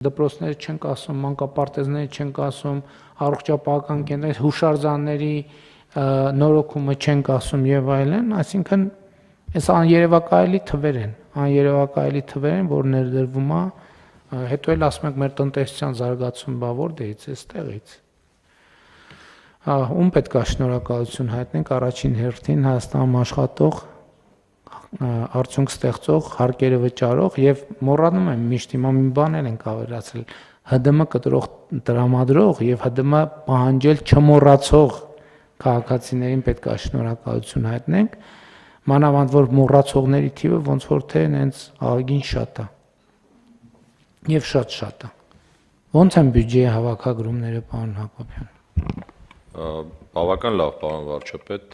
Դպրոցները չենք ասում, մանկապարտեզները չենք ասում, առողջապահական կենտրոնների, հուշարձանների նորոգումը չենք ասում եւ այլն, այսինքն այս աներևակայելի թվեր են, որ ներդրվում է, հետո էլ ասում ենք մեր տնտեսության զարգացում բա որտեղից է, այստեղից։ Ում պետք է շնորհակալություն հայտնենք առաջին հերթին Հայաստանում աշխատող արդյունք ստեղծող, հարկերը վճարող եւ մոռանում եմ միշտ հիմա մի բան ենք ավելացրել ՀԴՄ կտրող տրամադրող եւ ՀԴՄ պահանջել չմոռացող քաղաքացիներին պետք է շնորհակալություն հայտնենք, մանավանդ որ մոռացողների թիվը ոնց որ թե հենց ահագին շատ է եւ շատ է։ Ոնց են բյուջեի հավաքագրումները, պարոն Հակոբյան։ Բավական լավ, պարոն վարչապետ,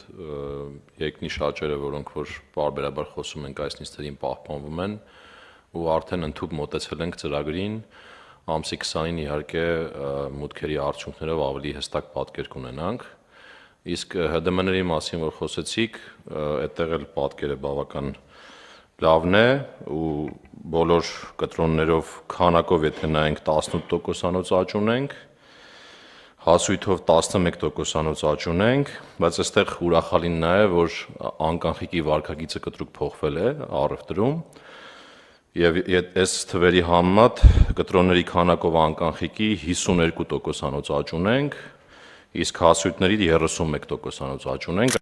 երկնիշ աճերը, որոնք որ բարբերաբար խոսում ենք այս նիստերին պահպանվում են ու արդեն ընդհուպ մոտեցել ենք ծրագրին, ամսի 20-ին իհարկե մուտքերի արդյունքներով ավելի հստակ պատկեր կունենանք, իսկ ՀԴՄ-ների մասին որ խոսեցիք, այդտեղ էլ պատկերը բավական լավն է ու բոլոր կտրոններով քանակով եթե նայենք 18%-անոց աճ ունենք, հասույթով 11%-անոց աճ ունենք, բայց այստեղ ուրախալին նա է, որ անկանխիկի վարկագիծը կտրուկ փոխվել է առևտրում եւ այս թվերի համեմատ կտրոնների քանակով անկանխիկի 52%-անոց աճ ունենք, իսկ հասույթների 31%-անոց աճ ունենք։